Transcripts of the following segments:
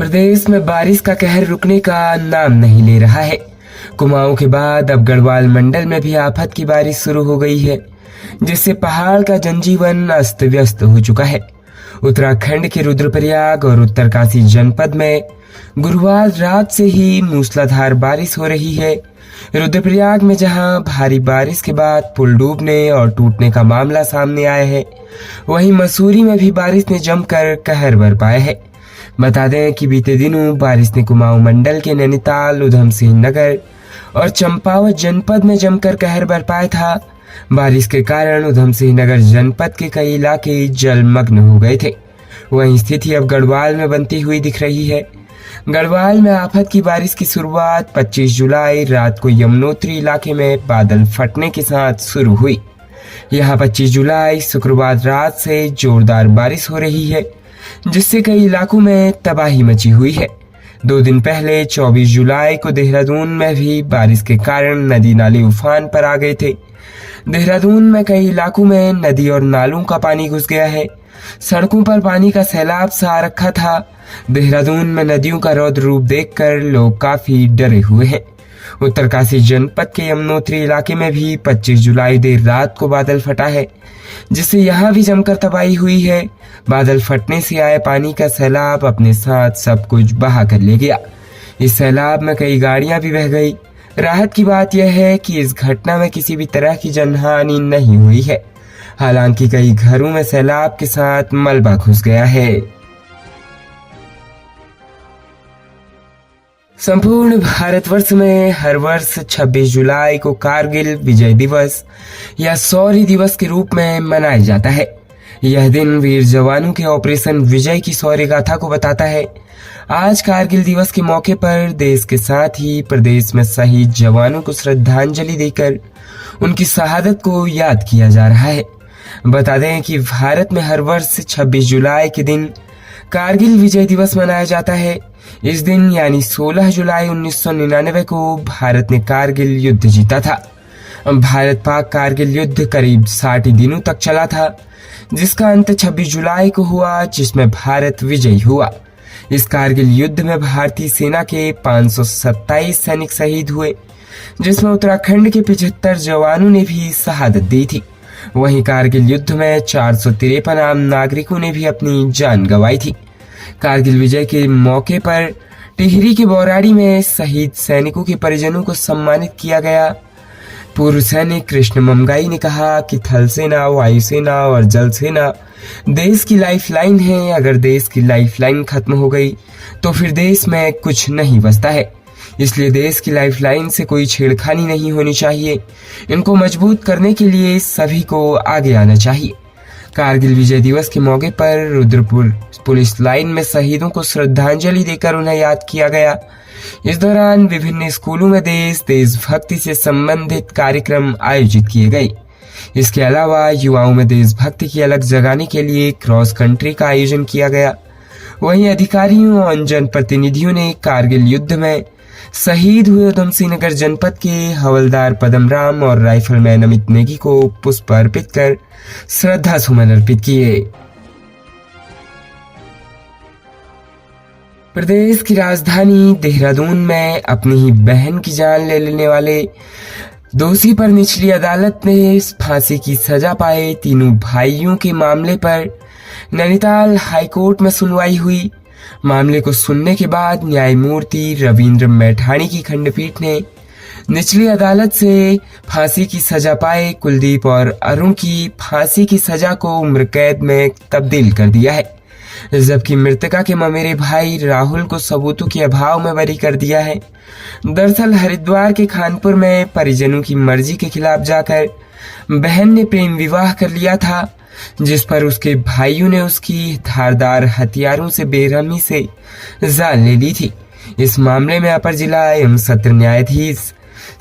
प्रदेश में बारिश का कहर रुकने का नाम नहीं ले रहा है। कुमाऊं के बाद अब गढ़वाल मंडल में भी आफत की बारिश शुरू हो गई है, जिससे पहाड़ का जनजीवन अस्त व्यस्त हो चुका है। उत्तराखंड के रुद्रप्रयाग और उत्तरकाशी जनपद में गुरुवार रात से ही मूसलाधार बारिश हो रही है। रुद्रप्रयाग में जहां भारी बारिश के बाद पुल डूबने और टूटने का मामला सामने आया है, वहीं मसूरी में भी बारिश ने जमकर कहर बरपाया है। बता दें कि बीते दिनों बारिश ने कुमाऊं मंडल के नैनीताल, उधम सिंह नगर और चंपावत जनपद में जमकर कहर बरपाया था। बारिश के कारण उधम सिंह नगर जनपद के कई इलाके जलमग्न हो गए थे। वहीं स्थिति अब गढ़वाल में बनती हुई दिख रही है। गढ़वाल में आफत की बारिश की शुरुआत 25 जुलाई रात को यमुनोत्री इलाके में बादल फटने के साथ शुरू हुई। यहाँ 25 जुलाई शुक्रवार रात से जोरदार बारिश हो रही है, जिससे कई इलाकों में तबाही मची हुई है। 2 दिन पहले 24 जुलाई को देहरादून में भी बारिश के कारण नदी नाले उफान पर आ गए थे। देहरादून में कई इलाकों में नदी और नालों का पानी घुस गया है। सड़कों पर पानी का सैलाब सा आ रखा था। देहरादून में नदियों का रौद्र रूप देखकर लोग काफी डरे हुए हैं। उत्तरकाशी जनपद के यमुनोत्री इलाके में भी 25 जुलाई देर रात को बादल फटा है, जिससे यहाँ भी जमकर तबाही हुई है। बादल फटने से आए पानी का सैलाब अपने साथ सब कुछ बहा कर ले गया। इस सैलाब में कई गाड़ियां भी बह गई। राहत की बात यह है कि इस घटना में किसी भी तरह की जनहानि नहीं हुई है। हालांकि कई घरों में सैलाब के साथ मलबा घुस गया है। संपूर्ण भारतवर्ष में हर वर्ष 26 जुलाई को कारगिल विजय दिवस या शौर्य दिवस के रूप में मनाया जाता है। यह दिन वीर जवानों के ऑपरेशन विजय की शौर्य गाथा को बताता है। आज कारगिल दिवस के मौके पर देश के साथ ही प्रदेश में शहीद जवानों को श्रद्धांजलि देकर उनकी शहादत को याद किया जा रहा है। बता दें कि भारत में हर वर्ष 26 जुलाई के दिन कारगिल विजय दिवस मनाया जाता है। इस दिन यानी 16 जुलाई 1999 को भारत ने कारगिल युद्ध जीता था। भारत पाक कारगिल युद्ध करीब 60 दिनों तक चला था, जिसका अंत 26 जुलाई को हुआ, जिसमें भारत विजयी हुआ। इस कारगिल युद्ध में भारतीय सेना के 527 सैनिक शहीद हुए, जिसमें उत्तराखंड के 75 जवानों ने भी शहादत दी थी। वहीं कारगिल युद्ध में 453 आम नागरिकों ने भी अपनी जान गंवाई थी। कारगिल विजय के मौके पर टिहरी के बौराड़ी में शहीद सैनिकों के परिजनों को सम्मानित किया गया। पूर्व सैनिक कृष्ण ममगाई ने कहा कि थल सेना, वायुसेना और जल सेना देश की लाइफलाइन है। अगर देश की लाइफलाइन खत्म हो गई तो फिर देश में कुछ नहीं बचता है। इसलिए देश की लाइफलाइन से कोई छेड़खानी नहीं होनी चाहिए। इनको मजबूत करने के लिए सभी को आगे आना चाहिए। कारगिल विजय दिवस के मौके पर रुद्रपुर पुलिस लाइन में शहीदों को श्रद्धांजलि देकर उन्हें याद किया गया। इस दौरान विभिन्न स्कूलों में देशभक्ति से संबंधित कार्यक्रम आयोजित किए गए। इसके अलावा युवाओं में देशभक्ति की अलग जगाने के लिए क्रॉस कंट्री का आयोजन किया गया। वहीं अधिकारियों और जनप्रतिनिधियों ने कारगिल युद्ध में शहीद हुए उधम सिंह नगर जनपद के हवलदार पदम राम और राइफलमैन अमित नेगी को पुष्प अर्पित कर श्रद्धा सुमन अर्पित किए। प्रदेश की राजधानी देहरादून में अपनी ही बहन की जान ले लेने वाले दोषी पर निचली अदालत ने फांसी की सजा पाए तीनों भाइयों के मामले पर नैनीताल हाईकोर्ट में सुनवाई हुई। मामले को सुनने के बाद न्यायमूर्ति रविंद्र मैठाणी की खंडपीठ ने निचली अदालत से फांसी की सजा पाए कुलदीप और अरुण की फांसी की सजा को उम्र कैद में तब्दील कर दिया है, जबकि मृतका के ममेरे भाई राहुल को सबूतों के अभाव में बरी कर दिया है। दरअसल हरिद्वार के खानपुर में परिजनों की मर्जी के खिलाफ जाकर बहन ने प्रेम विवाह कर लिया था, जिस पर उसके भाइयों ने उसकी धारदार हथियारों से बेरहमी से जान ले ली थी। इस मामले में अपर जिला एवं सत्र न्यायाधीश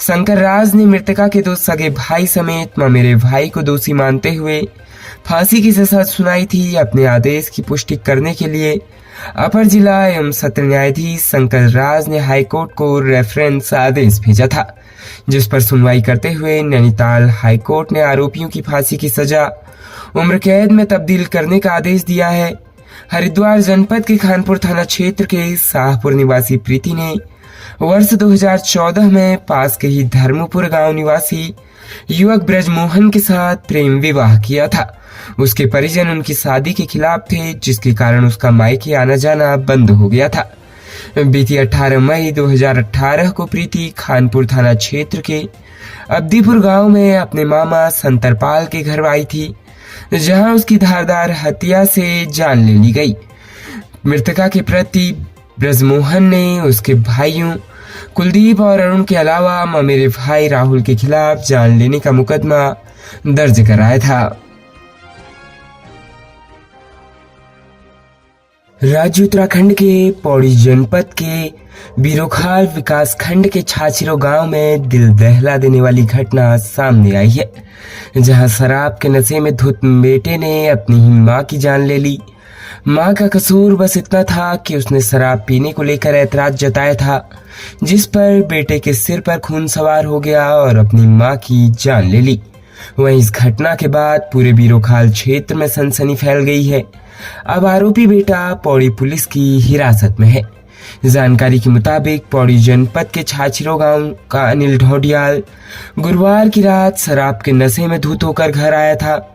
शंकर राज ने मृतका के 2 सगे भाई समेत ममेरे भाई को दोषी मानते हुए फांसी की सजा सुनाई थी। अपने आदेश की पुष्टि करने के लिए अपर जिला एवं सत्र न्यायाधीश शंकर राज ने हाईकोर्ट को रेफरेंस आदेश भेजा था, जिस पर सुनवाई करते हुए नैनीताल हाईकोर्ट ने आरोपियों की फांसी की सजा उम्र कैद में तब्दील करने का आदेश दिया है। हरिद्वार जनपद के खानपुर थाना क्षेत्र के शाहपुर निवासी प्रीति ने वर्ष 2014 में पास के ही धर्मपुर गांव निवासी युवक ब्रजमोहन के साथ प्रेम विवाह किया था। उसके परिजन उनकी शादी के खिलाफ थे, जिसके कारण उसका मायके आना जाना बंद हो गया था। बीती 18 मई 2018 को प्रीति खानपुर थाना क्षेत्र के अब्दीपुर गांव में अपने मामा संतरपाल के घर आई थी, जहां उसकी धारदार हत्या से जान ले ली गई। मृतका के प्रति ब्रजमोहन ने उसके भाइयों कुलदीप और अरुण के अलावा मेरे भाई राहुल के खिलाफ जान लेने का मुकदमा दर्ज कराया था। राज्य उत्तराखंड के पौड़ी जनपद के बीरोखाल विकास खंड के छाछिरो गांव में दिल दहला देने वाली घटना सामने आई है, जहां शराब के नशे में धुत बेटे ने अपनी ही मां की जान ले ली। मां का कसूर बस इतना था कि उसने शराब पीने को लेकर ऐतराज जताया था, जिस पर बेटे के सिर पर खून सवार हो गया और अपनी मां की जान ले ली। वहीं इस घटना के बाद पूरे बीरोखाल क्षेत्र में सनसनी फैल गई है। अब आरोपी बेटा पौड़ी पुलिस की हिरासत में है। जानकारी के मुताबिक पौड़ी जनपद के छाछिरो गांव का अनिल ढोडियाल गुरुवार की रात शराब के नशे में धुत होकर घर आया था,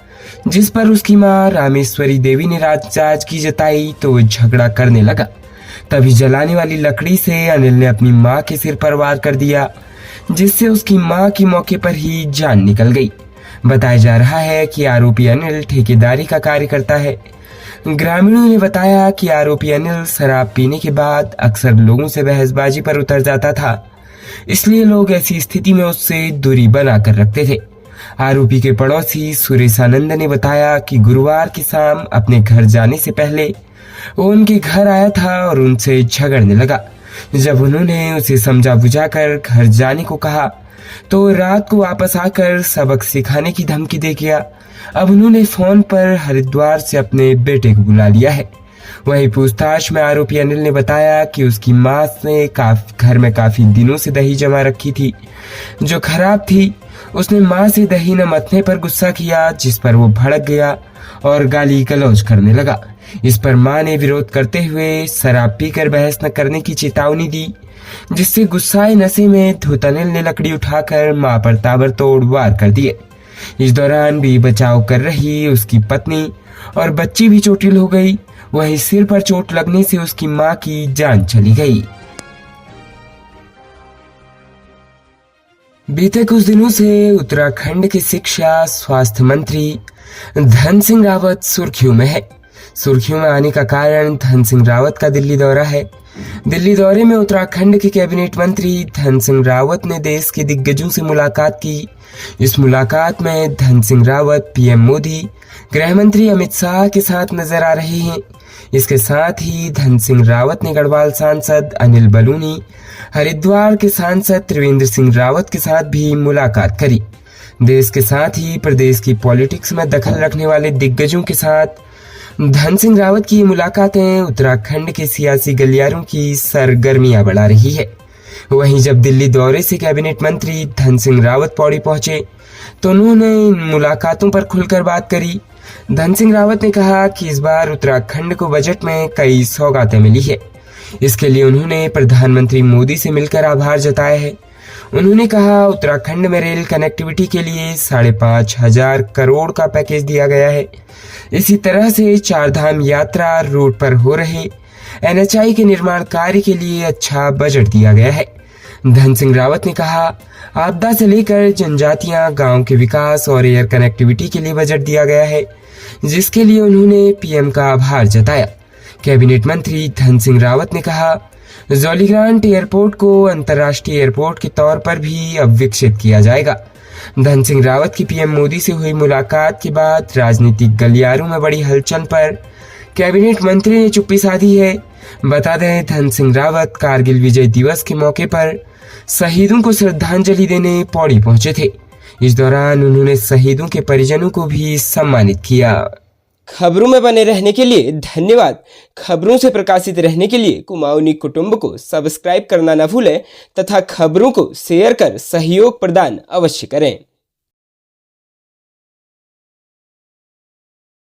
जिस पर उसकी मां रामेश्वरी देवी ने नाराजगी जताई तो वो झगड़ा करने लगा। तभी जलाने वाली लकड़ी से अनिल ने अपनी मां के सिर पर वार कर दिया, जिससे उसकी मां की मौके पर ही जान निकल गई। बताया जा रहा है कि आरोपी अनिल ठेकेदारी का कार्य करता है। ग्रामीणों ने बताया कि आरोपी अनिल शराब पीने के बाद अक्सर लोगों से बहसबाजी पर उतर जाता था, इसलिए लोग ऐसी स्थिति में उससे दूरी बनाकर रखते थे। आरोपी के पड़ोसी सुरेश आनंद ने बताया कि गुरुवार की शाम अपने घर जाने से पहले वो उनके घर आया था और उनसे झगड़ने लगा। जब उन्होंने उसे समझा बुझाकर घर जाने को कहा तो रात को वापस आकर सबक सिखाने की धमकी दे गया। अब उन्होंने फोन पर हरिद्वार से अपने बेटे को बुला लिया है। वहीं पूछताछ में आरोपी अनिल ने बताया कि उसकी मां ने घर में काफी दिनों से दही जमा रखी थी, जो खराब थी। उसने मां से दही न मथने पर गुस्सा किया, जिस पर वो भड़क गया और गाली गलौज करने लगा। इस पर मां ने विरोध करते हुए शराब पीकर बहस न करने की चेतावनी दी, जिससे गुस्साए नशे में धुत अनिल ने लकड़ी उठाकर मां पर ताबड़तोड़ वार कर दिए। इस दौरान भी बचाव कर रही उसकी पत्नी और बच्ची भी चोटिल हो गई। वहीं सिर पर चोट लगने से उसकी मां की जान चली गई। बीते कुछ दिनों से उत्तराखंड के शिक्षा स्वास्थ्य मंत्री धन सिंह रावत सुर्खियों में है। सुर्खियों में आने का कारण धन सिंह रावत का दिल्ली दौरा है। दिल्ली दौरे में उत्तराखंड के कैबिनेट मंत्री धन सिंह रावत ने देश के दिग्गजों से मुलाकात की। इस मुलाकात में धन सिंह रावत पीएम मोदी, गृह मंत्री अमित शाह के साथ नजर आ रहे हैं। इसके साथ ही धन सिंह रावत ने गढ़वाल सांसद अनिल बलूनी, हरिद्वार के सांसद त्रिवेंद्र सिंह रावत के साथ भी मुलाकात करी। देश के साथ ही प्रदेश की पॉलिटिक्स में दखल रखने वाले दिग्गजों के साथ धन सिंह रावत की मुलाकातें उत्तराखंड के सियासी गलियारों की सरगर्मियां बढ़ा रही है। वहीं जब दिल्ली दौरे से कैबिनेट मंत्री धन सिंह रावत पौड़ी पहुंचे तो उन्होंने इन मुलाकातों पर खुलकर बात करी। धन सिंह रावत ने कहा कि इस बार उत्तराखंड को बजट में कई सौगातें मिली है। इसके लिए उन्होंने प्रधानमंत्री मोदी से मिलकर आभार जताया है। उन्होंने कहा उत्तराखंड में रेल कनेक्टिविटी के लिए 5,500 करोड़ का पैकेज दिया गया है। इसी तरह से चारधाम यात्रा रूट पर हो रहे एनएचआई के निर्माण कार्य के लिए अच्छा बजट दिया गया है। धन सिंह रावत ने कहा आपदा से लेकर जनजातियां, गांव के विकास और एयर कनेक्टिविटी के लिए बजट दिया गया है, जिसके लिए उन्होंने पीएम का आभार जताया। कैबिनेट मंत्री धन सिंह रावत ने कहा जौलीग्रांट एयरपोर्ट को अंतर्राष्ट्रीय एयरपोर्ट के तौर पर भी अब विकसित किया जाएगा। धन सिंह रावत की पीएम मोदी से हुई मुलाकात के बाद राजनीतिक गलियारों में बड़ी हलचल पर कैबिनेट मंत्री ने चुप्पी साधी है। बता दें धन सिंह रावत कारगिल विजय दिवस के मौके पर शहीदों को श्रद्धांजलि देने पौड़ी पहुंचे थे। इस दौरान उन्होंने शहीदों के परिजनों को भी सम्मानित किया। खबरों में बने रहने के लिए धन्यवाद। खबरों से प्रकाशित रहने के लिए कुमाऊनी कुटुंब को सब्सक्राइब करना न भूलें तथा खबरों को शेयर कर सहयोग प्रदान अवश्य करें।